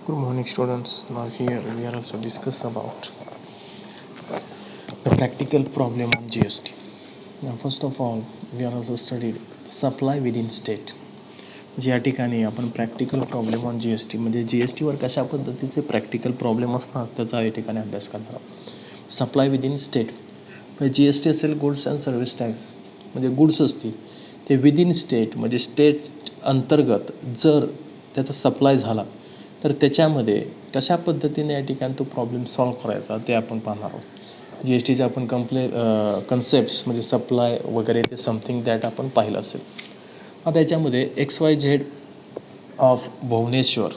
Good morning, students. Now here we are also discuss about the practical problem on GST. Now first of all, we are also studied supply within state. या ठिकाणी आपण practical problem on GST म्हणजे GSTवर कशा पद्धतीचे practical problem असतात त्याचा या ठिकाणी अभ्यास करणार आहोत. सप्लाय विदिन स्टेट म्हणजे GST असेल गुड्स अँड सर्व्हिस टॅक्स म्हणजे गुड्स असतील ते विदिन स्टेट म्हणजे स्टेट अंतर्गत जर त्याचा सप्लाय झाला तर त्याच्यामध्ये कशा पद्धतीने या ठिकाणी तो प्रॉब्लेम सॉल्व करायचा ते आपण पाहणार आहोत. GSTचे आपण कन्सेप्ट्स म्हणजे सप्लाय वगैरे ते समथिंग दॅट आपण पाहिलं असेल. आता याच्यामध्ये XYZ of Bhubaneswar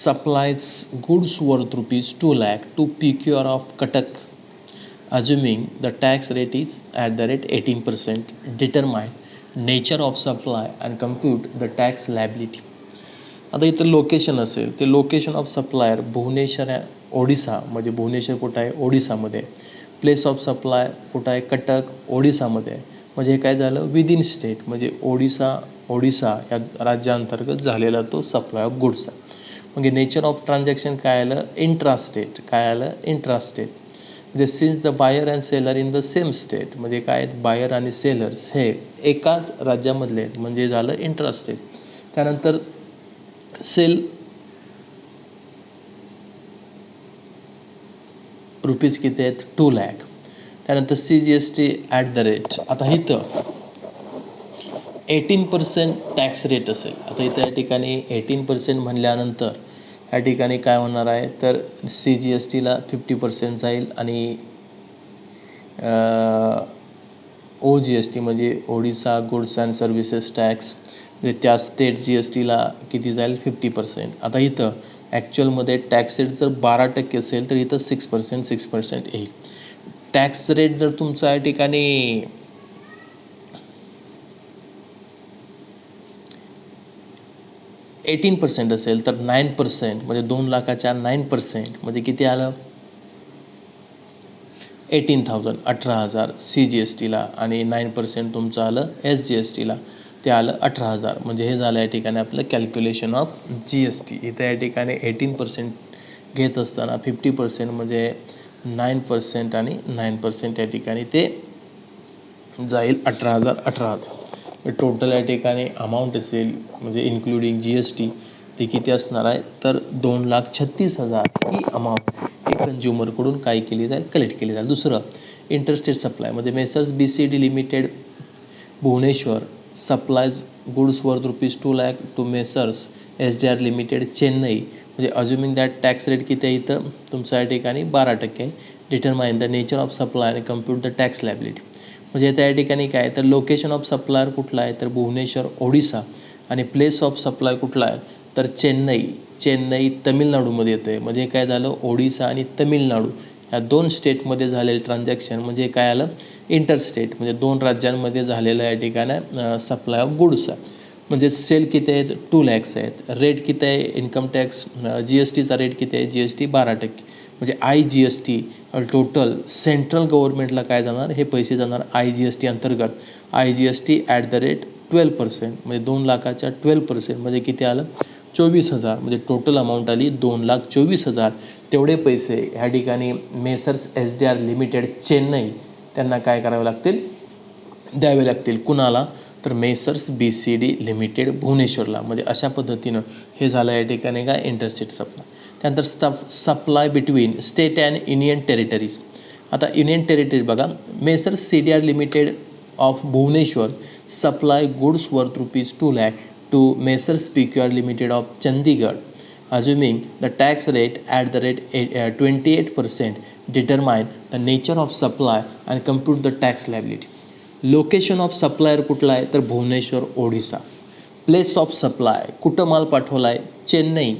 supplies goods worth ₹2 lakh to PQR of Cuttack, assuming the tax rate is at the rate 18%, determine nature of supply and compute the tax liability. आता इथं लोकेशन असेल ते location of supplier Bhubaneswar Odisha म्हणजे भुवनेश्वर कुठं आहे ओडिसामध्ये. Place of supply कुठं आहे कटक ओडिसामध्ये. म्हणजे हे काय झालं विदिन स्टेट म्हणजे ओडिसा या राज्याअंतर्गत झालेला तो सप्लाय ऑफ गुड्स आहे. म्हणजे नेचर ऑफ ट्रान्झॅक्शन काय आलं इंट्रास्टेट. काय आलं इंट्रास्टेट म्हणजे since the buyer and seller in the same state म्हणजे काय बायर आणि सेलर्स हे एकाच राज्यामधले आहेत म्हणजे झालं इंट्रास्टेट. त्यानंतर सेल रुपीज किती आहेत 2 लाख. त्यानंतर CGST ॲट द रेट आता इथं 18% टॅक्स रेट असेल. आता इथं या ठिकाणी 18% म्हणल्यानंतर या ठिकाणी काय होणार आहे तर CGSTला 50% जाईल आणि OGST म्हणजे Odisha goods and services tax म्हणजे त्या स्टेट GSTला किती जाईल 50%. आता इथं ॲक्च्युअलमध्ये टॅक्स रेट जर 12% असेल तर इथं 6% येईल. टॅक्स रेट जर तुमचा या ठिकाणी 18% असेल तर 9% म्हणजे 2 लाखाच्या 9% म्हणजे किती आलं 18,000 18,000 CGSTला आणि 9% तुमचं आलं SGSTला ते आलं 18,000 म्हणजे हे झालं या ठिकाणी आपलं कॅल्क्युलेशन ऑफ GST. इथं या ठिकाणी 18% घेत असताना 50% म्हणजे 9% आणि 9% या ठिकाणी ते जाईल 18,000 टोटल या ठिकाणी अमाऊंट असेल म्हणजे इन्क्लुडिंग GST ते किती असणार आहे तर 2,36,000 ही अमाऊंट ही कन्झ्युमरकडून काय केली जाईल कलेक्ट केली जाईल. दुसरं इंटरस्टेट सप्लाय म्हणजे messrs BCD limited Bhubaneswar supplies goods worth ₹2 lakh to messrs SDR limited Chennai म्हणजे अज्युमिंग दॅट टॅक्स रेट किती आहे इथं तुमच्या या ठिकाणी 12% आहे. Determine the nature of supply आणि कम्प्यूट द टॅक्स लायबिलिटी म्हणजे त्या ठिकाणी काय तर लोकेशन ऑफ सप्लायर कुठला आहे तर भुवनेश्वर ओडिसा आणि प्लेस ऑफ सप्लाय कुठला आहे तर चेन्नई तमिळनाडूमध्ये येतं आहे. म्हणजे काय झालं ओडिसा आणि तमिळनाडू या 2 स्टेटमध्ये झालेलं ट्रान्झॅक्शन म्हणजे काय आलं इंटरस्टेट म्हणजे 2 राज्यांमध्ये झालेलं या ठिकाणी सप्लाय ऑफ गुड्स आहे. म्हणजे सेल किती आहेत 2 lakhs आहेत. रेट किती आहे इन्कम टॅक्स GSTचा रेट किती आहे GST 12% म्हणजे IGST टोटल सेंट्रल गव्हर्नमेंटला काय जाणार हे पैसे जाणार IGST अंतर्गत. IGST ॲट द रेट 12% म्हणजे 2 लाखाच्या 12% म्हणजे किती आलं 24,000 म्हणजे टोटल अमाऊंट आली 2,24,000. तेवढे पैसे ह्या ठिकाणी मेसर्स SDR लिमिटेड चेन्नई त्यांना काय करावे लागतील द्यावे लागतील. कुणाला तर मेसर्स BCD लिमिटेड भुवनेश्वरला. म्हणजे अशा पद्धतीनं हे झालं या ठिकाणी काय इंटरस्टेट सप्लाय. त्यानंतर supply between state and union territories. आता युनियन टेरिटरीज बघा messrs CDR limited of Bhubaneswar supply goods worth ₹2 lakh to Messrs PQR Limited of Chandigarh, assuming the tax rate at the rate 28%, determine the nature of supply and compute the tax liability. Location of supplier कुठला आहे तर Bhubaneswar Odisha. Place of supply कुठं माल पाठवला आहे चेन्नई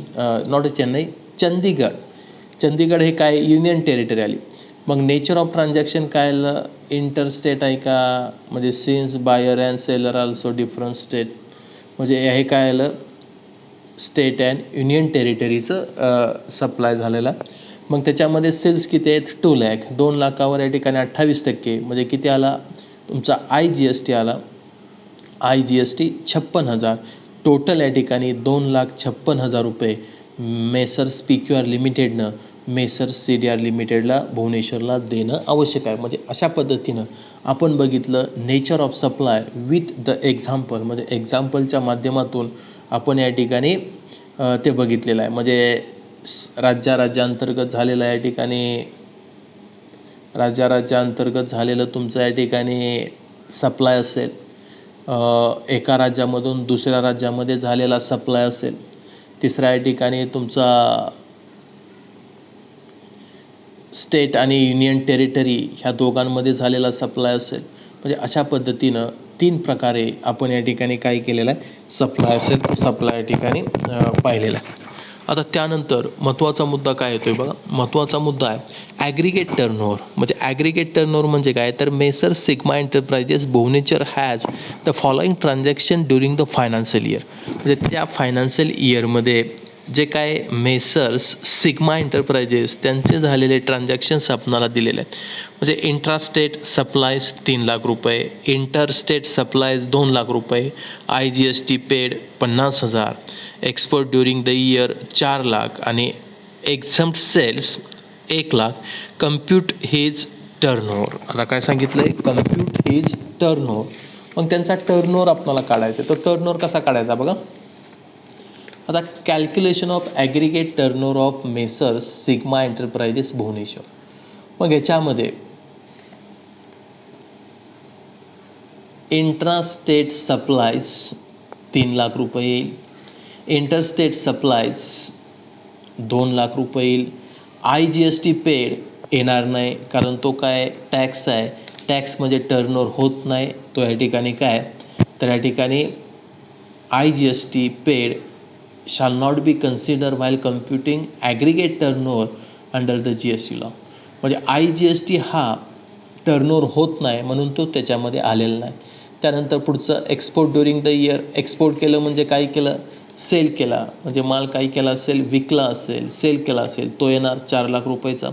चंदीगड हे काय union territory आली. मग नेचर ऑफ ट्रान्झॅक्शन काय आलं इंटरस्टेट आहे का म्हणजे since buyer and seller also different state म्हणजे हे काय आलं स्टेट अँड युनियन टेरिटरीचं सप्लाय झालेला. मग त्याच्यामध्ये सेल्स किती आहेत 2 लाख 2 लाखावर या ठिकाणी 28% म्हणजे किती आला तुमचा IGST आला IGST 56,000 टोटल या ठिकाणी 2,56,000 रुपये मेसर्स PQR लिमिटेडनं मेसर्स CDR लिमिटेडला भुवनेश्वरला देणं आवश्यक आहे. म्हणजे अशा पद्धतीनं आपण बघितलं nature of supply with the example, म्हणजे एक्झाम्पलच्या माध्यमातून आपण या ठिकाणी ते बघितलेलं आहे. म्हणजे राज्यांतर्गत झालेलं या ठिकाणी राज्यांतर्गत झालेलं तुमचं या ठिकाणी सप्लाय असेल, एका राज्यामधून दुसऱ्या राज्यामध्ये झालेला सप्लाय असेल, तिसऱ्या या ठिकाणी तुमचा स्टेट आणि युनियन टेरिटरी ह्या दोघांमध्ये झालेला सप्लाय असेल. म्हणजे अशा पद्धतीनं 3 प्रकारे आपण या ठिकाणी काय केलेलं आहे, सप्लाय या ठिकाणी पाहिलेला आहे. आता त्यानंतर महत्त्वाचा मुद्दा काय येतोय बघा, महत्त्वाचा मुद्दा आहे ॲग्रिगेट टर्नओव्हर. म्हणजे ॲग्रिगेट टर्नओव्हर म्हणजे काय, तर messrs Sigma enterprises Bhubaneswar has the following transaction during the financial year. म्हणजे त्या फायनान्शियल इयरमध्ये जे काय मेसर्स सिग्मा एंटरप्राइजेस त्यांचे झालेले ट्रान्झॅक्शन्स आपणाला दिलेले आहेत. म्हणजे इंट्रास्टेट सप्लायज 3,00,000 रुपये, इंटरस्टेट सप्लायज 2,00,000 रुपये, IGST paid 50,000, export during the year 4,00,000 आणि एक्झम्प्ट सेल्स 1,00,000. Compute his turnover. आता काय सांगितलं आहे, कम्प्यूट हिज टर्नओव्हर. मग त्यांचा टर्नओव्हर आपल्याला काढायचा आहे. तो टर्नओव्हर कसा काढायचा बघा. आता calculation of aggregate turnover of messrs Sigma enterprises Bhubaneswar. मग याच्यामध्ये इंट्रास्टेट सप्लायज 3,00,000 रुपये येईल, इंटरस्टेट सप्लायज 2,00,000 रुपये येईल, IGST पेड येणार नाही कारण तो काय टॅक्स आहे, टॅक्स म्हणजे टर्नओव्हर होत नाही. तो या ठिकाणी काय, तर या ठिकाणी IGST paid shall not be considered while computing aggregate turnover under the GST law. म्हणजे IGST हा टर्नओव्हर होत नाही म्हणून तो त्याच्यामध्ये आलेला नाही. त्यानंतर पुढचं export during the year. Export केलं म्हणजे काय केलं, सेल केला, म्हणजे माल काय केला असेल, विकला असेल, सेल केला असेल, तो येणार 4,00,000 रुपयेचा.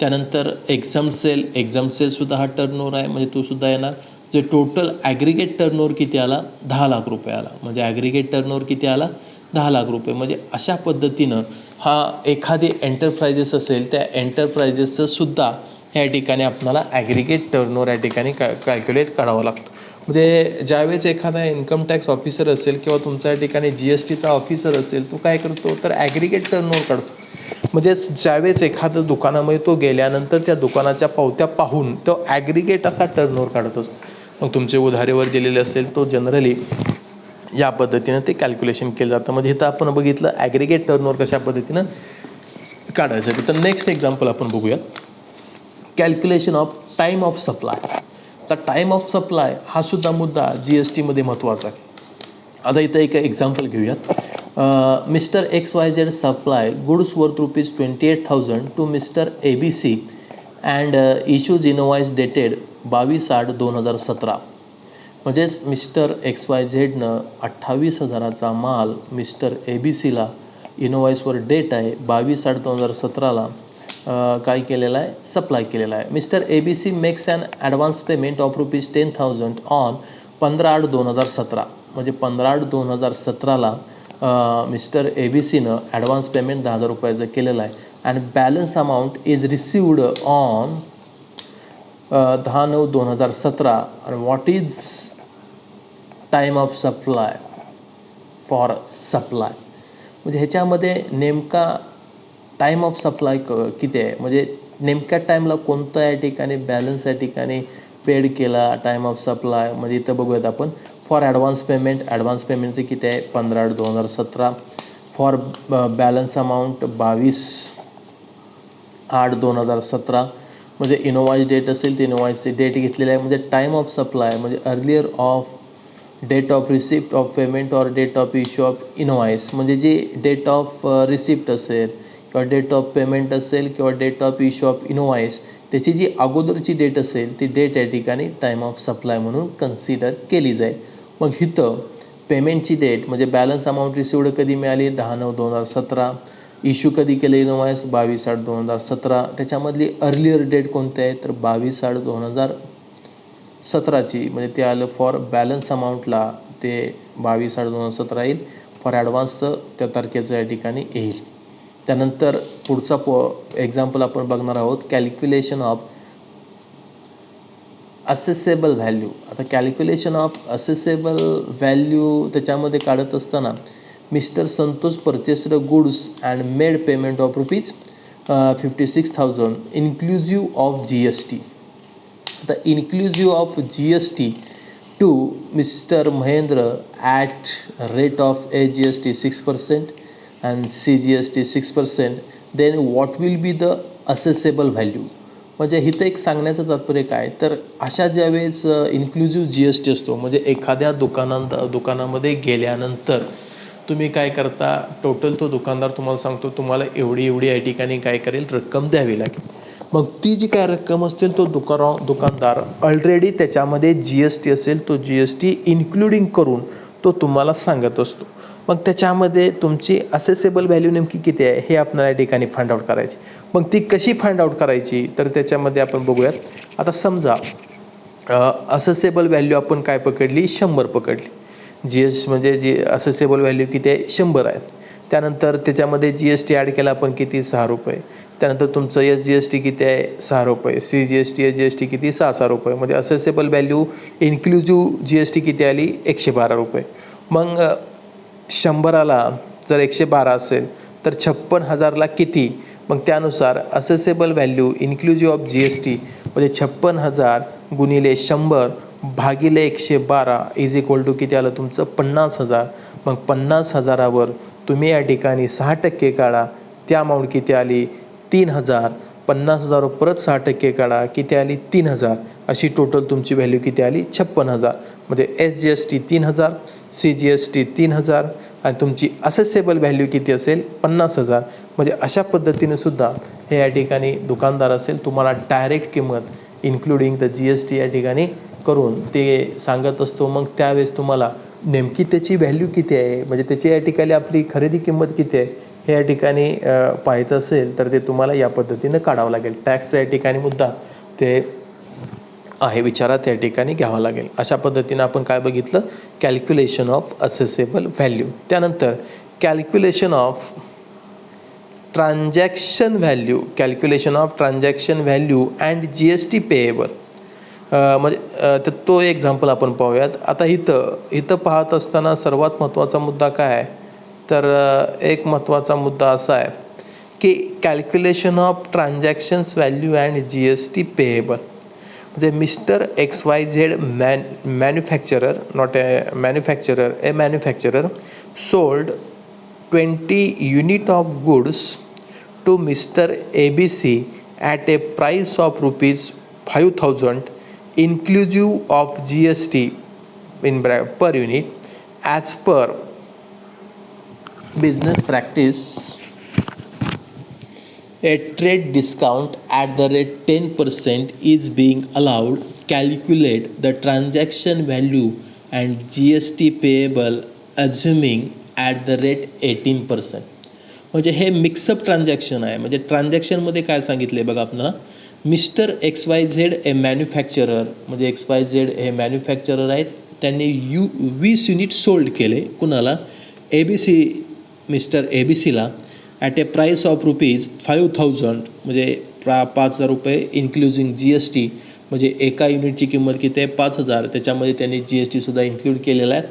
त्यानंतर एक्झम्प्ट सेलसुद्धा हा टर्नओव्हर आहे म्हणजे तो सुद्धा येणार. जे टोटल ॲग्रिगेट टर्नओव्हर किती आला, 10,00,000 रुपये आला. म्हणजे ॲग्रिगेट टर्नओव्हर किती आला, 10,00,000 रुपये. म्हणजे अशा पद्धतीनं हा एखादी एंटरप्राइजेस असेल त्या एंटरप्राइजेसचं सुद्धा ह्या ठिकाणी आपल्याला ॲग्रिगेट टर्नओव्हर या ठिकाणी कॅल्क्युलेट करावं लागतं. म्हणजे ज्यावेळेस एखादा इन्कम टॅक्स ऑफिसर असेल किंवा तुमच्या या ठिकाणी GSTचा ऑफिसर असेल, तो काय करतो तर ॲग्रिगेट टर्नओव्हर काढतो. म्हणजे ज्यावेळेस एखादं दुकानामध्ये तो गेल्यानंतर त्या दुकानाच्या पावत्या पाहून तो ॲग्रिगेट असा टर्नओव्हर काढत असतो. मग तुमचे उधारीवर दिलेले असेल तो जनरली या पद्धतीनं ते कॅल्क्युलेशन केलं जातं. म्हणजे इथं आपण बघितलं ॲग्रिगेट टर्नओव्हर कशा पद्धतीनं काढायचं. तर नेक्स्ट एक्झाम्पल आपण बघूया, calculation of time of supply. तर टाईम ऑफ सप्लाय हा सुद्धा मुद्दा GSTमध्ये महत्त्वाचा आहे. आता इथं एक एक्झाम्पल घेऊयात. Mister XYZ supply goods worth ₹28,000 to mister ABC and issues invoice dated 22/8/2017. म्हणजेच मिस्टर XYZनं 28,000चा माल मिस्टर ABCला इनवॉइसवर डेट आहे 22/8/2017ला काय केलेला आहे, सप्लाय केलेला आहे. Mister ABC makes an advance payment of ₹10,000 on 15/8/2017. म्हणजे 15/8/2017ला मिस्टर ABCनं ॲडव्हान्स पेमेंट 10,000 रुपयाचं केलेलं आहे. And balance amount is received on 10/9/2017. आणि what is time of supply for supply. म्हणजे ह्याच्यामध्ये नेमका टाईम ऑफ सप्लाय किती आहे, म्हणजे नेमक्या टाईमला कोणतं या ठिकाणी बॅलन्स या ठिकाणी पेड केला टाईम ऑफ सप्लाय. म्हणजे इथं बघूयात आपण फॉर ॲडव्हान्स पेमेंटचे किती आहे 15/8/2017. For balance amount 22/8/2017. म्हणजे इनोवाइस डेट असेल ते इनोवाइसची डेट घेतलेली आहे. म्हणजे टाईम ऑफ सप्लाय म्हणजे earlier of date of receipt of payment or date of issue of invoice. म्हणजे जी डेट ऑफ रिसिप्ट असेल किंवा डेट ऑफ पेमेंट असेल किंवा date of issue of invoice, त्याची जी अगोदरची डेट असेल ती डेट या ठिकाणी टाईम ऑफ सप्लाय म्हणून कन्सिडर केली जाईल. मग इथं पेमेंटची डेट म्हणजे बॅलन्स अमाऊंट रिसिव्ड कधी मिळाली 10/9/2017. इश्यू कधी केलं इनवॉइस 22/8/2017. त्याच्यामधली अर्लियर डेट कोणती आहे तर 22/8/2017ची. म्हणजे ते आलं फॉर बॅलन्स अमाऊंटला ते 22/8/2017 येईल. फॉर ॲडव्हान्स तर त्या तारखेचं या ठिकाणी येईल. त्यानंतर पुढचा एक्झाम्पल आपण बघणार आहोत, कॅल्क्युलेशन ऑफ असेसेबल व्हॅल्यू. आता कॅल्क्युलेशन ऑफ असेसेबल व्हॅल्यू त्याच्यामध्ये काढत असताना Mr Santosh purchased goods and made payment of ₹56,000 inclusive of GST. आता inclusive of GST to Mr Mahendra at rate of AGST 6% and CGST 6%, then what will be the assessable value. म्हणजे इथं एक सांगण्याचं तात्पर्य काय, तर अशा ज्यावेळेस इन्क्लुझिव्ह GST असतो, म्हणजे एखाद्या दुकानामध्ये गेल्यानंतर तुम्ही काय करता, टोटल तो दुकानदार तुम्हाला सांगतो तुम्हाला एवढी या ठिकाणी काय करेल, रक्कम द्यावी लागेल. मग ती जी काय रक्कम असतील तो दुकानदार ऑलरेडी त्याच्यामध्ये GST असेल तो GST इन्क्लुडिंग करून तो तुम्हाला सांगत असतो. मग त्याच्यामध्ये तुमची असेसेबल व्हॅल्यू नेमकी किती आहे हे आपल्याला या ठिकाणी फाइंड आउट करायची. मग ती कशी फाइंड आउट करायची, तर त्याच्यामध्ये आपण बघूयात. आता समजा असेसेबल व्हॅल्यू आपण काय पकडली, 100 पकडली. म्हणजे जी असेसेबल व्हॅल्यू किती आहे, 100 आहे. त्यानंतर त्याच्यामध्ये GST ॲड केला आपण किती, ₹6. त्यानंतर तुमचं SGST किती आहे, ₹6. CGST SGST किती, ₹6 म्हणजे असेसेबल व्हॅल्यू इन्क्लुझिव्ह GST किती आली, ₹112. मग 100ला जर 112 असेल तर 56,000ला किती, मग त्यानुसार accessible value inclusive of GST म्हणजे 56,000 गुणिले 100 भागिले 112 इज इक्वल टू किती आलं तुमचं, 50,000. मग 50,000वर तुम्ही या ठिकाणी 6% काढा, त्या अमाऊंट किती आली, 3,000. 50,000वर परत 6% काढा, किती आली, 3,000. अशी टोटल तुमची व्हॅल्यू किती आली, 56,000. म्हणजे SGST 3,000, CGST 3,000 आणि तुमची असेसेबल व्हॅल्यू किती असेल, 50,000. म्हणजे अशा पद्धतीने सुद्धा हे या ठिकाणी दुकानदार असेल तुम्हाला डायरेक्ट किंमत इन्क्लुडिंग द GST या ठिकाणी करून ते सांगत असतो. मग त्यावेळेस तुम्हाला नेमकी त्याची व्हॅल्यू किती आहे, म्हणजे त्याची या ठिकाणी आपली खरेदी किंमत किती आहे हे या ठिकाणी पाहायचं असेल तर ते तुम्हाला या पद्धतीनं काढावं लागेल. टॅक्सचा या ठिकाणी मुद्दा ते आहे विचारात या ठिकाणी घ्यावा लागेल. अशा पद्धतीनं आपण काय बघितलं, कॅल्क्युलेशन ऑफ असेसेबल व्हॅल्यू. त्यानंतर calculation of transaction value, calculation of transaction value and GST payable. म्हणजे तर तो एक्झाम्पल आपण पाहूयात. आता इथं पाहत असताना सर्वात महत्त्वाचा मुद्दा काय आहे, तर एक महत्त्वाचा मुद्दा असा आहे की calculation of transactions value and GST payable. म्हणजे mister XYZ manufacturer, not a manufacturer sold 20 unit of goods to mister ABC at a price of ₹5,000 inclusive of GST in per unit. As per business practice, a trade discount at the rate 10% is being allowed. Calculate the transaction value and GST payable assuming at the rate 18%. म्हणजे हे mix up transaction आहे. म्हणजे ट्रान्झॅक्शनमध्ये काय सांगितलं आहे बघा आपल्याला, mister XYZ a manufacturer, म्हणजे XYZ हे मॅन्युफॅक्चरर आहेत. त्यांनी 20 युनिट सोल्ड केले कुणाला, मिस्टर ABCला ॲट ए प्राईस ऑफ ₹5,000 म्हणजे ₹5,000 इन्क्लुझिंग GST. म्हणजे एका युनिटची किंमत किती आहे, 5,000. त्याच्यामध्ये त्यांनी GSTसुद्धा इन्क्लूड केलेला आहे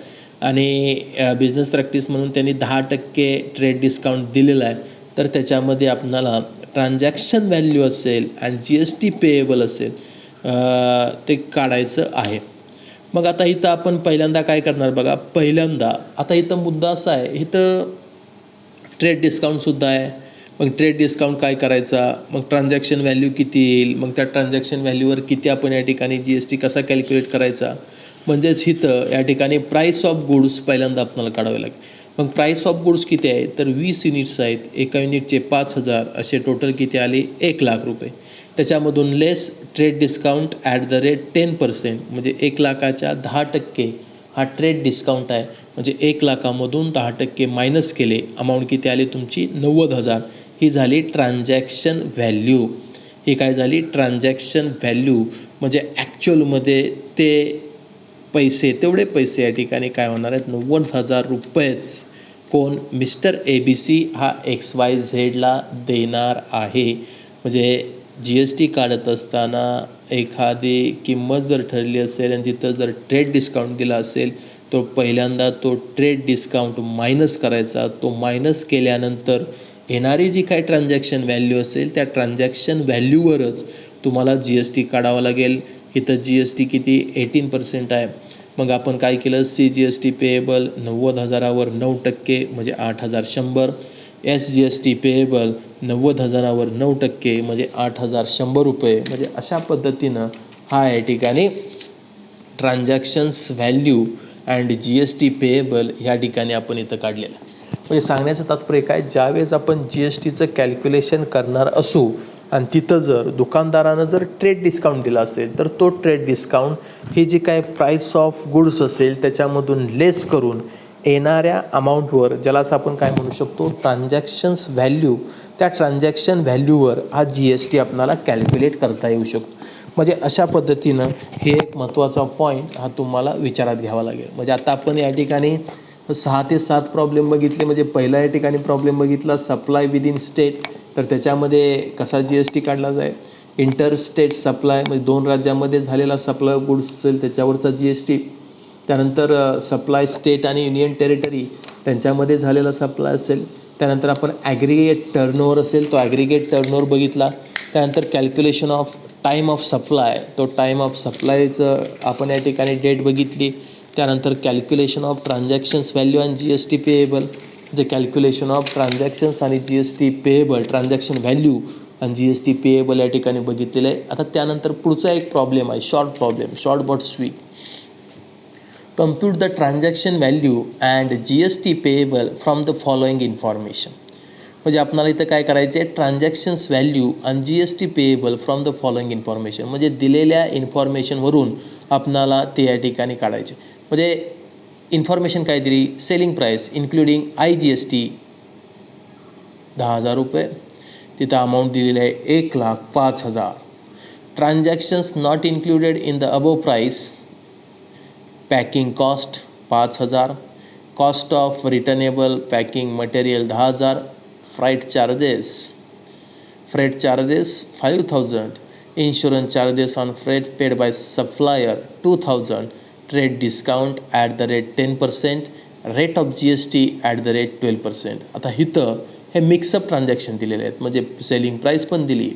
आणि बिझनेस प्रॅक्टिस म्हणून त्यांनी 10% ट्रेड डिस्काउंट दिलेला आहे. तर त्याच्यामध्ये आपणाला ट्रान्झॅक्शन व्हॅल्यू असेल आणि GST पेएबल असेल ते काढायचं आहे. मग आता इथं आपण पहिल्यांदा काय करणार बघा, पहिल्यांदा आता इथं मुद्दा असा आहे, इथं ट्रेड डिस्काउंटसुद्धा आहे. मग ट्रेड डिस्काउंट काय करायचा, मग ट्रान्झॅक्शन व्हॅल्यू किती येईल, मग त्या ट्रान्झॅक्शन व्हॅल्यूवर किती आपण या ठिकाणी GST कसा कॅल्क्युलेट करायचा. म्हणजेच इथं या ठिकाणी प्राईस ऑफ गुड्स पहिल्यांदा आपल्याला काढावे लागेल. मग प्राईस ऑफ गुड्स किती आहे, तर 20 युनिट्स आहेत. एका युनिटचे 5,000 असे टोटल किती आले, ₹1,00,000. त्याच्यामधून less trade discount at the rate 10% म्हणजे 1,00,000च्या 10% हा ट्रेड डिस्काउंट आहे. म्हणजे 1,00,000मधून 10% मायनस केले, अमाऊंट किती आली तुमची, 90,000. ही झाली ट्रान्झॅक्शन व्हॅल्यू. ही काय झाली, ट्रान्झॅक्शन व्हॅल्यू. म्हणजे ॲक्च्युअलमध्ये ते पैसे, तेवढे पैसे या ठिकाणी काय होणार आहेत, 90,000 रुपयेच कोण मिस्टर ABC हा XYZला देणार आहे. म्हणजे जी एस टी काढत असताना एखादी किंमत जर ठरली असेल आणि तिथं जर ट्रेड डिस्काउंट दिला असेल, तो पहिल्यांदा तो ट्रेड डिस्काउंट मायनस करायचा. तो मायनस केल्यानंतर येणारी जी काही ट्रान्झॅक्शन व्हॅल्यू असेल, त्या ट्रान्झॅक्शन व्हॅल्यूवरच तुम्हाला जी एस टी काढावं लागेल. इथं जी एस टी किती 18% आहे. मग आपण काय केलं, CGST पेएबल 90,000वर 9% म्हणजे 8,100. SGST पेएबल 90,000वर 9% म्हणजे 8,100 रुपये. म्हणजे अशा पद्धतीनं हा या ठिकाणी transactions value and GST payable ह्या ठिकाणी आपण इथं काढलेलं. म्हणजे सांगण्याचं तात्पर्य काय, ज्यावेळेस आपण GSTचं कॅल्क्युलेशन करणार असू आणि तिथं जर दुकानदारानं जर ट्रेड डिस्काउंट दिला असेल, तर तो ट्रेड डिस्काउंट ही जी काय प्राईस ऑफ गुड्स असेल त्याच्यामधून लेस करून येणाऱ्या अमाऊंटवर, ज्यालाच आपण काय म्हणू शकतो, ट्रान्झॅक्शन्स व्हॅल्यू, त्या ट्रान्झॅक्शन व्हॅल्यूवर हा GST आपल्याला कॅल्क्युलेट करता येऊ शकतो. म्हणजे अशा पद्धतीनं हे एक महत्त्वाचा पॉईंट हा तुम्हाला विचारात घ्यावा लागेल. म्हणजे आता आपण या ठिकाणी 6 ते 7 प्रॉब्लेम बघितले. म्हणजे पहिला या ठिकाणी प्रॉब्लेम बघितला सप्लाय विदिन स्टेट, तर त्याच्यामध्ये कसा GST काढला जाईल. इंटरस्टेट सप्लाय म्हणजे 2 राज्यामध्ये झालेला सप्लाय गुड्स असेल त्याच्यावरचा GST. त्यानंतर सप्लाय स्टेट आणि युनियन टेरिटरी त्यांच्यामध्ये झालेला सप्लाय असेल. त्यानंतर आपण ॲग्रिगेट टर्नओव्हर असेल, तो ॲग्रिगेट टर्नओव्हर बघितला. त्यानंतर calculation of time of supply, तो टाईम ऑफ सप्लायचं आपण या ठिकाणी डेट बघितली. त्यानंतर calculation of transactions value and GST payable, जे कॅल्क्युलेशन ऑफ ट्रान्झॅक्शन्स आणि GST पेएबल, ट्रान्झॅक्शन व्हॅल्यू आणि GST पेएबल या ठिकाणी बघितलेलं आहे. आता त्यानंतर पुढचा एक प्रॉब्लेम आहे, short but sweet. Compute the transaction value and GST payable from the following information. म्हणजे आपल्याला इथं काय करायचं आहे, ट्रान्झॅक्शन्स व्हॅल्यू आणि GST payable from the following information, म्हणजे दिलेल्या इन्फॉर्मेशनवरून आपणाला ते या ठिकाणी काढायचे. म्हणजे इन्फॉर्मेशन काय दिली, सेलिंग प्राईस इन्क्लुडिंग IGST 10,000 रुपये, तिथं अमाऊंट दिलेली आहे 1,05,000. Transactions not included in the above price, packing cost 5,000, cost of returnable packing material 10,000, freight charges 5,000, insurance charges on freight paid by supplier 2,000, trade discount at the rate 10%, rate of GST at the rate 12%. आता इथं हे mix up transaction दिलेले आहेत. म्हणजे selling price पण दिली,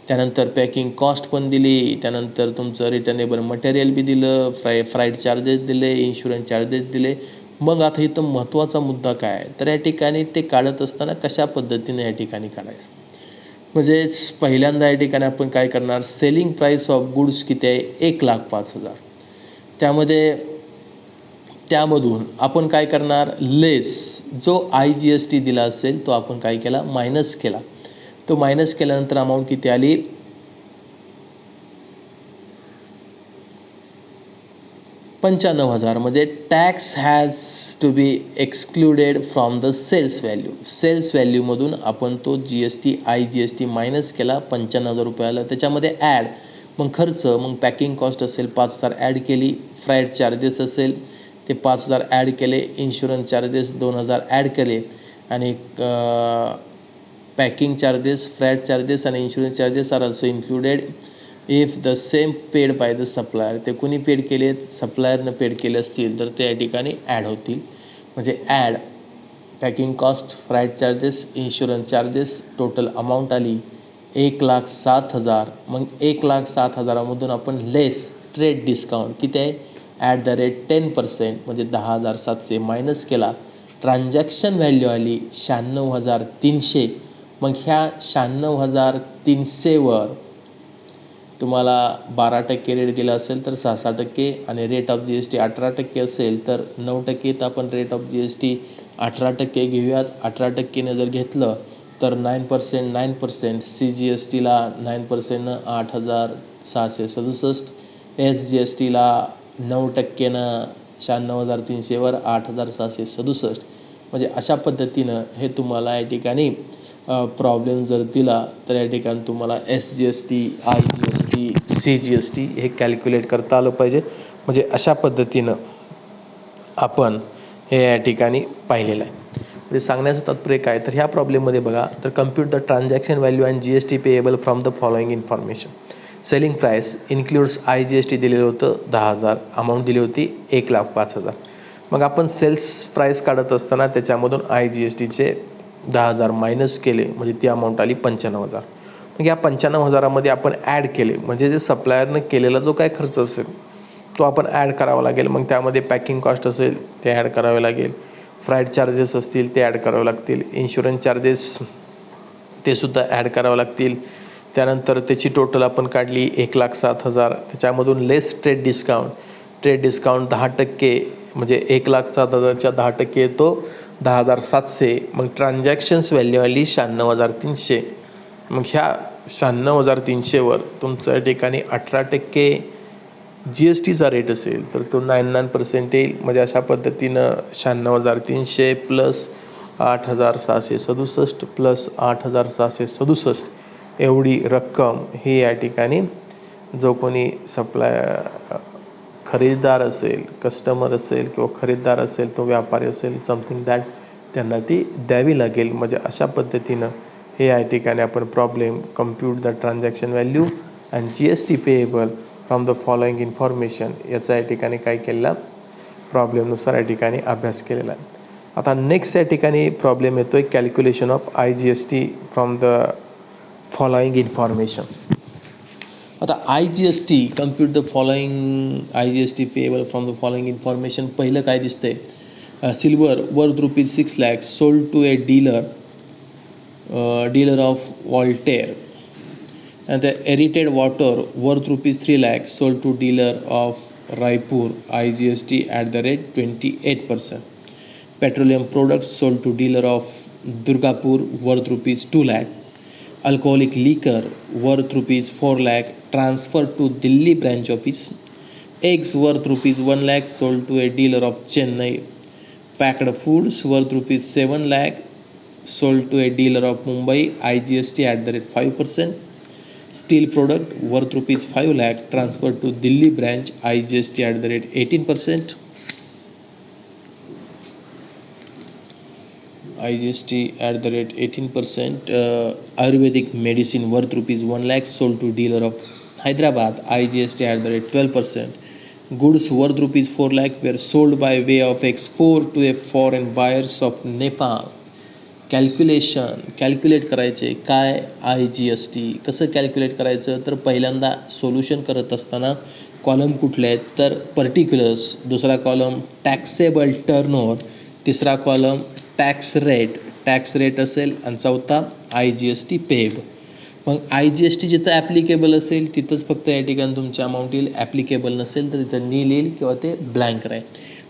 त्यानंतर packing cost पण दिली, त्यानंतर तुमचं रिटर्नेबल मटेरियल बी दिलं, फ्राईट चार्जेस दिले, इन्शुरन्स चार्जेस दिले. मग आता इथं महत्त्वाचा मुद्दा काय आहे, तर या ठिकाणी ते काढत असताना कशा पद्धतीने या ठिकाणी काढायचं. म्हणजेच पहिल्यांदा या ठिकाणी आपण काय करणार, सेलिंग प्राईस ऑफ गुड्स किती आहे, 1,05,000. त्यामधून आपण काय करणार, लेस जो IGST दिला असेल तो आपण काय केला, मायनस केला. तो मायनस केल्यानंतर अमाऊंट किती आली, 95,000. म्हणजे tax has to be excluded from the sales value. Sales व्हॅल्यूमधून आपण तो GST IGST मायनस केला, 95,000 रुपयाला. त्याच्यामध्ये ॲड मग खर्च, मग पॅकिंग कॉस्ट असेल 5,000 ॲड केली, फ्राईट चार्जेस असेल ते 5,000 ॲड केले, इन्शुरन्स चार्जेस 2,000 ॲड केले आणि पॅकिंग चार्जेस, फ्राईट चार्जेस आणि insurance charges are also included if the same paid by the supplier. ते कुणी पेड केले, सप्लायरनं पेड केले असतील तर ते या ठिकाणी ॲड होतील. म्हणजे add packing cost, freight charges, insurance charges, total amount आली 1,07,000. मग 1,07,000मधून आपण लेस ट्रेड डिस्काउंट किती आहे, ॲट द रेट 10% म्हणजे 10,700 मायनस केला. ट्रान्झॅक्शन व्हॅल्यू आली 96,300. मग ह्या 96,300वर तुम्हाला 12% रेट दिला असेल तर 6% आणि रेट ऑफ GST 18% असेल तर 9%. तर आपण रेट ऑफ GST 18% घेऊयात. 18%ने जर घेतलं तर 9%, CGSTला 9%नं 8,667, SGSTला 9%नं 96,300वर 8,667. म्हणजे अशा पद्धतीनं हे तुम्हाला या ठिकाणी प्रॉब्लेम जर दिला तर या ठिकाणी तुम्हाला SGST, IGST, CGST हे कॅल्क्युलेट करता आलं पाहिजे. म्हणजे अशा पद्धतीनं आपण हे या ठिकाणी पाहिलेलं आहे. म्हणजे सांगण्याचं तात्पर्य काय, तर ह्या प्रॉब्लेममध्ये बघा, तर compute the transaction value and GST payable from the following information. Selling price includes IGST दिलेलं होतं 10,000, अमाऊंट दिली होती 1,05,000. मग आपण सेल्स प्राईस काढत असताना त्याच्यामधून IGSTचे 10,000 मायनस केले, म्हणजे ती अमाऊंट आली 95,000. मग या 95,000मध्ये आपण ॲड केले, म्हणजे जे सप्लायरनं केलेला जो काय खर्च असेल तो आपण ॲड करावा लागेल. मग त्यामध्ये पॅकिंग कॉस्ट असेल ते ॲड करावे लागेल, फ्राईट चार्जेस असतील ते ॲड करावे लागतील, इन्शुरन्स चार्जेस ते सुद्धा ॲड करावे लागतील. त्यानंतर त्याची टोटल आपण काढली 1,07,000, त्याच्यामधून लेस ट्रेड डिस्काउंट 10%, म्हणजे 1,07,000च्या 10% येतो 10,700. मग ट्रान्झॅक्शन्स व्हॅल्यू आली 96,300. मग ह्या 96,300वर तुमच्या ठिकाणी 18% GSTचा रेट असेल तर तो 99% येईल. म्हणजे अशा पद्धतीनं 96,300 प्लस 8,667 प्लस 8,667 एवढी रक्कम ही या ठिकाणी जो कोणी खरेदीदार असेल, कस्टमर असेल किंवा खरेदीदार असेल, तो व्यापारी असेल, समथिंग दॅट, त्यांना ती द्यावी लागेल. म्हणजे अशा पद्धतीनं हे या ठिकाणी आपण problem compute the transaction value and GST payable from the following information याचा या ठिकाणी काय केलेला प्रॉब्लेमनुसार या ठिकाणी अभ्यास केलेला आहे. आता नेक्स्ट या ठिकाणी प्रॉब्लेम येतो आहे calculation of IGST from the following information. आता IGST compute the following IGST payable from the following information. पहिलं काय दिसतंय, silver worth ₹6 lakhs sold to a dealer of Waltair. And the aerated water worth ₹3 lakhs sold to dealer of Raipur, IGST at the rate 28%. Petroleum products sold to dealer of Durgapur worth ₹2 lakh. Alcoholic liquor worth ₹4 lakh transferred to Delhi branch office. Eggs worth ₹1 lakh sold to a dealer of Chennai. Packed foods worth ₹7 lakh sold to a dealer of Mumbai, IGST at the rate 5%. Steel product worth ₹5 lakh transferred to Delhi branch, IGST at the rate 18%. IGST at the rate 18%. Ayurvedic medicine worth ₹1 lakh sold to dealer of Hyderabad, IGST at the rate 12%. Goods worth ₹4 lakh were sold by way of export to a foreign buyers of Nepal. Calculate करायचे काय IGST कसं calculate करायचं, तर पहिल्यांदा solution करत असताना column कुठले आहेत, तर पर्टिक्युलर्स, दुसरा कॉलम टॅक्सेबल टर्नओव्हर, तिसरा कॉलम टॅक्स रेट असेल आणि चौथा IGST पेएबल. मग IGST जिथं ॲप्लिकेबल असेल तिथंच फक्त या ठिकाणी तुमची अमाऊंट येईल, ॲप्लिकेबल नसेल तर तिथं नील येईल किंवा ते ब्लँक राहील.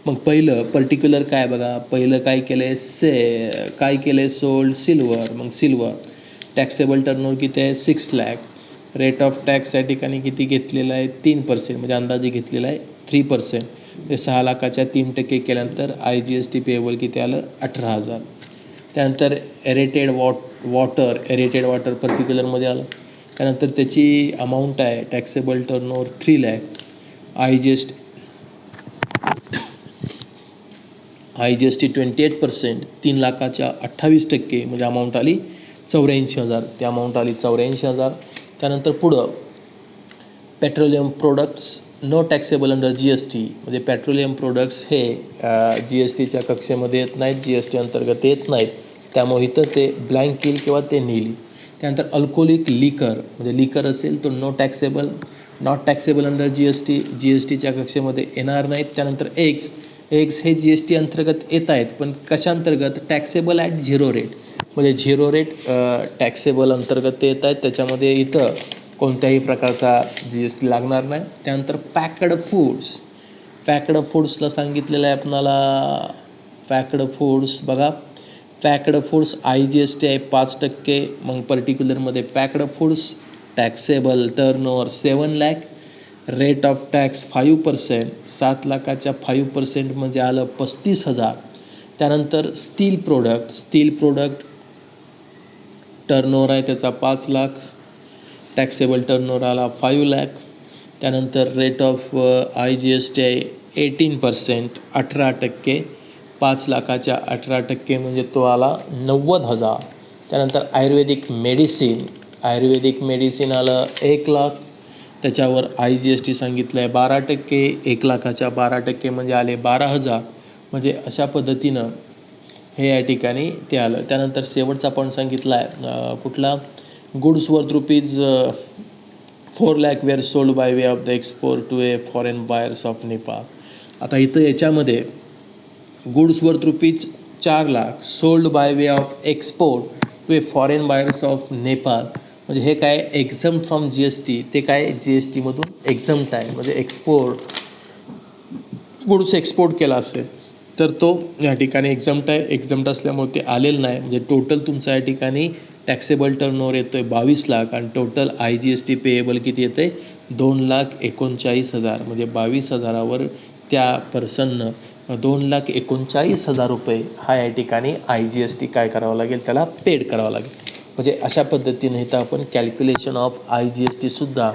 मग पहिलं पर्टिक्युलर काय बघा, पहिलं काय केलं आहे, सोल्ड सिल्वर. मग सिल्वर टॅक्सेबल टर्नओव्हर किती आहे, 6 लाख. रेट ऑफ टॅक्स या ठिकाणी किती घेतलेला आहे, 3%, म्हणजे अंदाजे घेतलेला आहे 3%. ते 6 लाखाच्या 3% केल्यानंतर IGST पेएबल किती आलं, 18,000. त्यानंतर एरेटेड वॉटर पर्टिक्युलरमध्ये आलं. त्यानंतर त्याची अमाऊंट आहे टॅक्सेबल टर्नओव्हर 3 लाख. IGST 28%, 3 लाखाच्या 28%, म्हणजे अमाऊंट आली 84,000. ती अमाऊंट आली 84,000. त्यानंतर पुढं petroleum products no taxable under GST, म्हणजे पेट्रोलियम प्रोडक्ट्स हे GSTच्या कक्षेमध्ये येत नाहीत, GST अंतर्गत येत नाहीत, त्यामुळे इथं ते ब्लँक येईल किंवा ते नील. त्यानंतर अल्कोहोलिक लिकर, म्हणजे लिकर असेल तर नॉट टॅक्सेबल अंडर GSTच्या कक्षेमध्ये येणार नाहीत. त्यानंतर एग्स हे GST अंतर्गत येत आहेत, पण कशांतर्गत, टॅक्सेबल ॲट 0 रेट, म्हणजे 0 रेट टॅक्सेबल अंतर्गत ते येत आहेत, त्याच्यामध्ये इथं कोणत्याही प्रकारचा GST लागणार नाही. त्यानंतर पॅक्ड फूड्सला सांगितलेलं आहे आपणाला, पॅक्ड फूड्स बघा, पॅक्ड फूड्स IGST आहे 5%. मग पर्टिक्युलरमध्ये packed foods taxable turnover 7 lakh, rate of tax 5%, 7 लाखाच्या 5% म्हणजे आलं 35,000. त्यानंतर स्टील प्रोडक्ट टर्नओव्हर आहे त्याचा 5 लाख, टॅक्सेबल टर्नओव्हर आला 5 लाख. त्यानंतर रेट ऑफ IGST आहे 18%, 18%. 5,00,000च्या 18% म्हणजे तो आला 90,000. त्यानंतर आयुर्वेदिक मेडिसिन आलं 1,00,000. त्याच्यावर IGST सांगितलं आहे 12%. 1,00,000च्या 12% म्हणजे आले 12,000. म्हणजे अशा पद्धतीनं हे या ठिकाणी ते आलं. त्यानंतर शेवटचा पॉईंट सांगितला आहे कुठला, goods worth rupees 4,00,000 were sold by way of the export to a foreign buyers of Nepal. आता इथं याच्यामध्ये goods worth rupees 4,00,000 sold by way of export to a foreign buyers of Nepal. म्हणजे हे काय एक्झम्प्ट फ्रॉम GST, ते काय GSTमधून एक्झम्प्ट आहे. म्हणजे गुड्स एक्सपोर्ट केला असेल तर तो या ठिकाणी एक्झम्प्ट आहे. एक्झम्प्ट असल्यामुळे ते आलेलं नाही. म्हणजे टोटल तुमचं या ठिकाणी टॅक्सेबल टर्नओव्हर येतो आहे 22,00,000 आणि टोटल IGST पेएबल किती येतं आहे 2,39,000. म्हणजे 22,000वर त्या पर्सननं 2,39,000 रुपये हा या ठिकाणी IGST काय करावं लागेल, त्याला पेड करावं लागेल. म्हणजे अशा पद्धतीने इथं आपण कॅल्क्युलेशन ऑफ IGSTसुद्धा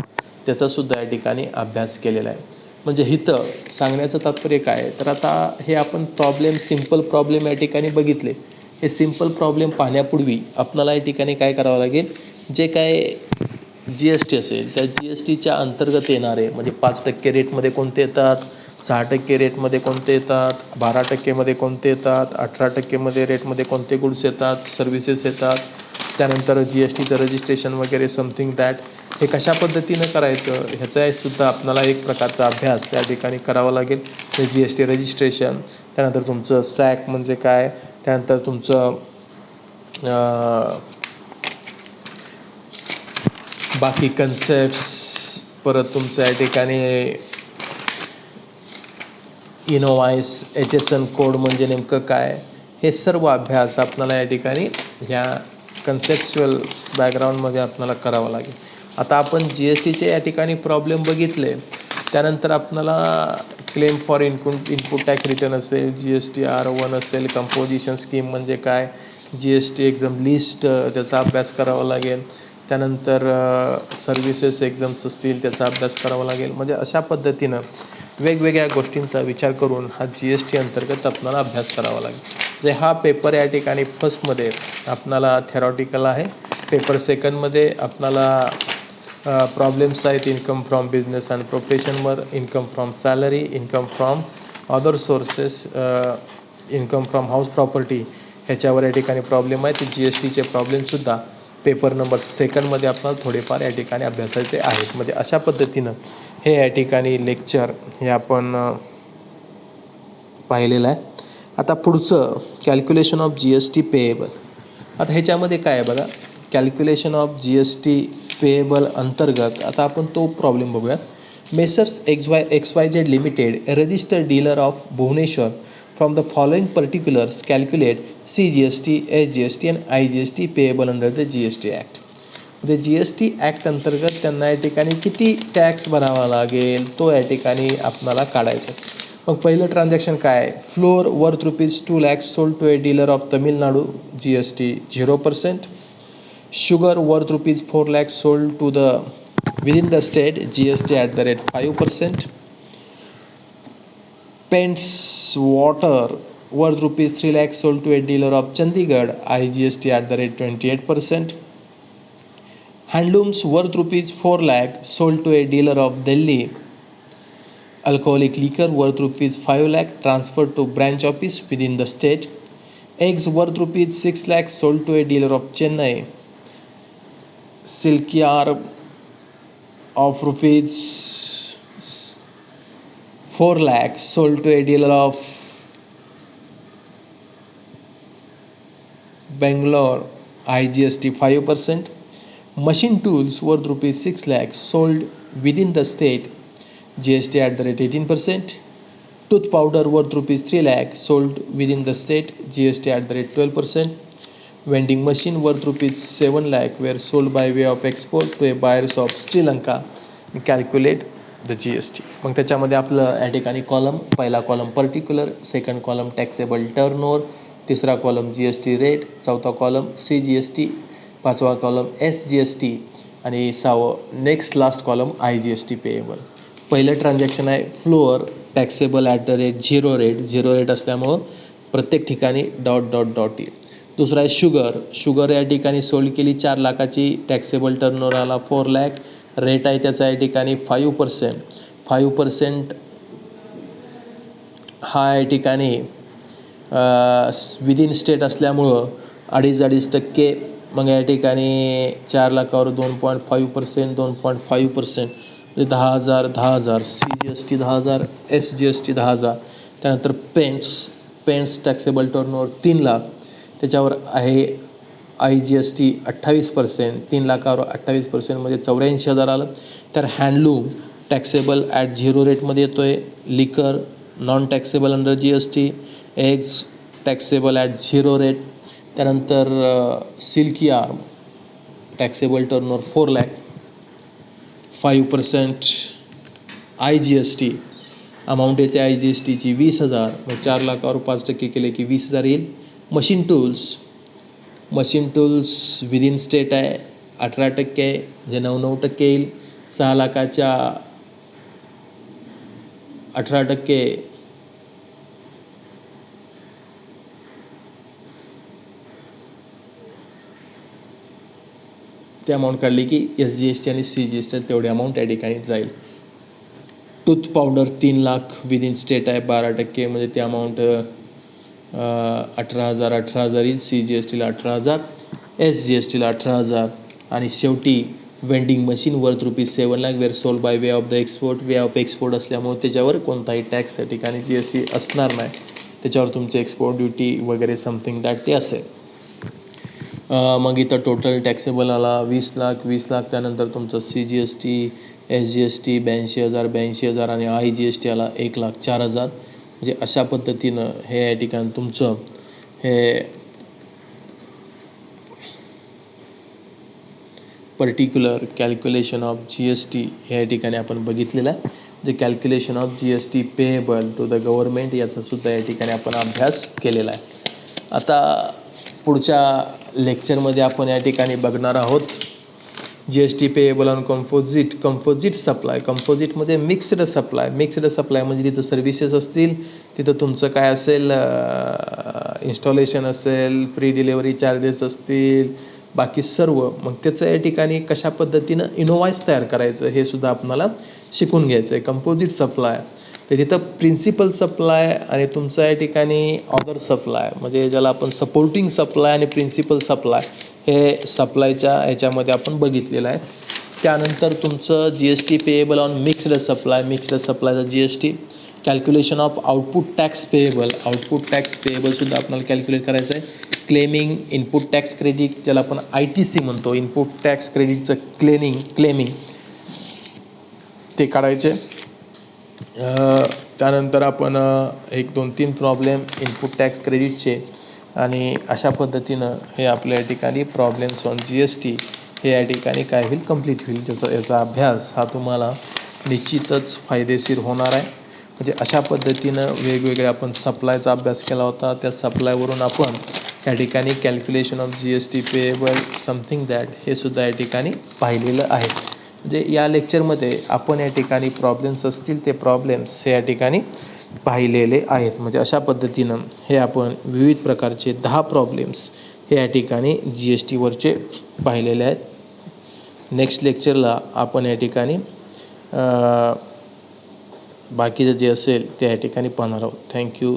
त्याचासुद्धा या ठिकाणी अभ्यास केलेला आहे. म्हणजे इथं सांगण्याचं तात्पर्य काय आहे, तर आता हे आपण सिम्पल प्रॉब्लेम या ठिकाणी बघितले. हे सिम्पल प्रॉब्लेम पाहण्यापूर्वी आपल्याला या ठिकाणी काय करावं लागेल, जे काय GST असेल त्या GSTच्या अंतर्गत येणारे म्हणजे 5% रेटमध्ये कोणते येतात, 6% रेटमध्ये कोणते येतात, 12%मध्ये कोणते येतात, 18%मध्ये रेटमध्ये कोणते गुड्स येतात, सर्व्हिसेस येतात, त्यानंतर GSTचं रजिस्ट्रेशन वगैरे समथिंग दॅट. हे कशा पद्धतीनं करायचं ह्याचा सुद्धा आपल्याला एक प्रकारचा अभ्यास या ठिकाणी करावा लागेल. ते GST रजिस्ट्रेशन, त्यानंतर तुमचं सॅक म्हणजे काय, त्यानंतर तुमचं बाकी कन्सेप्ट्स, परत तुमचं या ठिकाणी इनोवाईस HSN कोड म्हणजे नेमकं काय, हे सर्व अभ्यास आपल्याला या ठिकाणी ह्या कन्सेप्च्युअल बॅकग्राऊंडमध्ये आपल्याला करावं लागेल. आता आपण GSTचे या ठिकाणी प्रॉब्लेम बघितले. त्यानंतर आपल्याला claim for input tax return असेल, GST R1 असेल, कंपोजिशन स्कीम म्हणजे काय, GST एक्झाम लिस्ट त्याचा अभ्यास करावा लागेल. त्यानंतर सर्व्हिसेस एक्झाम्स असतील त्याचा अभ्यास करावा लागेल. म्हणजे अशा पद्धतीनं वेगवेगळ्या गोष्टींचा विचार करून हा GST अंतर्गत आपल्याला अभ्यास करावा लागेल. जे हा पेपर या ठिकाणी फर्स्टमध्ये आपल्याला थेरॉटिकल आहे. पेपर सेकंडमध्ये आपल्याला प्रॉब्लेम्स आहेत इन्कम फ्रॉम बिझनेस अँड प्रोफेशनवर, income from salary, income from other sources, income from house property ह्याच्यावर या ठिकाणी प्रॉब्लेम आहे. ते GSTचे प्रॉब्लेमसुद्धा पेपर नंबर सेकंडमध्ये आपल्याला थोडेफार या ठिकाणी अभ्यासायचे आहेत. म्हणजे अशा पद्धतीनं हे या ठिकाणी लेक्चर हे आपण पाहिलेलं आहे. आता पुढचं कॅल्क्युलेशन ऑफ GST पेएबल. आता ह्याच्यामध्ये काय आहे बघा, कॅल्क्युलेशन ऑफ GST पेएबल अंतर्गत आता आपण तो प्रॉब्लेम बघूयात. Messrs XYZ limited registered dealer of Bhubaneswar from the following particulars calculate CGST, SGST आणि IGST payable under the GST act. म्हणजे GST ॲक्ट अंतर्गत त्यांना या ठिकाणी किती टॅक्स भरावा लागेल तो या ठिकाणी आपल्याला काढायचा. मग पहिलं ट्रान्झॅक्शन काय आहे, flour worth rupees 2,00,000 sold to a dealer of Tamil Nadu, GST 0%. Sugar worth rupees 4,00,000 sold to the within the state, GST at the rate 5%. Paints water worth rupees 3,00,000 sold to a dealer of Chandigarh, IGST at the rate 28%. Handlooms worth rupees 4,00,000 sold to a dealer of Delhi, alcoholic liquor worth rupees 5,00,000 transferred to branch office within the state. Eggs worth rupees 6,00,000 sold to a dealer of Chennai, silky yarn of rupees 4,00,000 sold to a dealer of Bangalore, IGST 5%. Machine tools worth rupees 6,00,000 sold within the state, GST at the rate 18%. Tooth powder worth rupees 3,00,000 sold within the state, GST at the rate 12%. Vending machine worth rupees 7,00,000 were sold by way of export to a buyers of Sri Lanka. Calculate the GST. मग त्याच्यामध्ये आपलं या ठिकाणी column, पहिला column particular, second column taxable turnover, तिसरा column GST rate, चौथा column CGST, पाचवा column SGST, आणि 6वं next last column IGST payable. पहिलं ट्रान्झॅक्शन आहे फ्लोअर टॅक्सेबल @0 रेट असल्यामुळं प्रत्येक ठिकाणी डॉट डॉट डॉट येईल. दुसरा आहे शुगर या ठिकाणी सोल्ड केली 4 लाखाची, टॅक्सेबल टर्नओव्हर आला 4 लाख, रेट आहे त्याचा या ठिकाणी 5%. हा या ठिकाणी विदिन स्टेट असल्यामुळं 2.5%. मग या ठिकाणी 4 लाखावर 2.5%, 2.5% म्हणजे 10,000 CGST 10,000, SGST 10,000. त्यानंतर पेंट्स टॅक्सेबल टर्नओव्हर 3 लाख, त्याच्यावर आहे IGST 28%, 3 लाखावर 28% म्हणजे 84,000 आलं. तर हँडलूम टॅक्सेबल @0 रेटमध्ये येतो आहे. Liquor non taxable under GST. Eggs taxable @0 rate. त्यानंतर silk yarn taxable turnover 4 lakh, 5% IGST. Amount येते IGSTची 20,000. मग 4 लाखावर 5% केले की 20,000 येईल. मशीन टूल्स विदिन स्टेट आहे 18% आहे म्हणजे 9% येईल. 6 लाखाच्या 18% ती अमाऊंट काढली की SGST आणि CGST तेवढी अमाऊंट या ठिकाणी जाईल. Tooth powder 3 lakh within state आहे 12% म्हणजे ती अमाऊंट 18,000 येईल. CGSTला 18,000, SGSTला 18,000. आणि शेवटी vending machine worth ₹7 lakh were sold by way of export असल्यामुळे त्याच्यावर कोणताही टॅक्स या ठिकाणी GST असणार नाही. त्याच्यावर तुमचं एक्सपोर्ट ड्युटी वगैरे समथिंग दॅट ते असेल. मग इथं टोटल टॅक्सेबल आला 20 लाख. त्यानंतर तुमचं CGST SGST 82,000 आणि IGST आला 1,04,000. म्हणजे अशा पद्धतीनं हे या ठिकाणी तुमचं हे पर्टिक्युलर कॅल्क्युलेशन ऑफ GST हे या ठिकाणी आपण बघितलेलं आहे. जे calculation of GST payable to the government याचासुद्धा या ठिकाणी आपण अभ्यास केलेला आहे. आता पुढच्या लेक्चरमध्ये आपण या ठिकाणी बघणार आहोत GST payable on composite supply. कंपोजिटमध्ये मिक्स्ड सप्लाय म्हणजे तिथं सर्व्हिसेस असतील, तिथं तुमचं काय असेल इन्स्टॉलेशन असेल, प्री डिलेवरी चार्जेस असतील, बाकी सर्व. मग त्याचं या ठिकाणी कशा पद्धतीनं इनोवाईस तयार करायचं हे सुद्धा आपणाला शिकून घ्यायचं आहे. कंपोजिट सप्लाय तर तिथं प्रिन्सिपल सप्लाय आणि तुमचं या ठिकाणी ऑदर सप्लाय म्हणजे ज्याला आपण सपोर्टिंग सप्लाय आणि प्रिन्सिपल सप्लाय हे सप्लायच्या ह्याच्यामध्ये आपण बघितलेलं आहे. त्यानंतर तुमचं GST पेएबल ऑन मिक्स्ड सप्लायचा GST. Calculation of output tax पेएबलसुद्धा आपल्याला कॅल्क्युलेट करायचं आहे. क्लेमिंग इनपुट टॅक्स क्रेडिट ज्याला आपण ITC म्हणतो, इनपुट टॅक्स क्रेडिटचं क्लेमिंग ते काढायचे. त्यानंतर आपण 1, 2, 3 प्रॉब्लेम इनपुट टॅक्स क्रेडिटचे आणि अशा पद्धतीनं हे आपल्या या ठिकाणी प्रॉब्लेम्स ऑन GST हे या ठिकाणी काय होईल कंप्लीट होईल. याचा अभ्यास हा तुम्हाला निश्चितच फायदेशीर होणार आहे. म्हणजे अशा पद्धतीनं वेगवेगळे आपण सप्लायचा अभ्यास केला होता. त्या सप्लायवरून आपण या ठिकाणी calculation of GST payable something that हे सुद्धा या ठिकाणी पाहिलेलं आहे. म्हणजे या लेक्चरमध्ये आपण या ठिकाणी प्रॉब्लेम्स असतील ते प्रॉब्लेम्स हे या ठिकाणी पाहिलेले आहेत. म्हणजे अशा पद्धतीनं हे आपण विविध प्रकारचे 10 प्रॉब्लेम्स हे या ठिकाणी GSTवरचे पाहिलेले आहेत. नेक्स्ट लेक्चरला आपण या ठिकाणी बाकीचं जे असेल ते या ठिकाणी पाहणार आहोत. थँक्यू.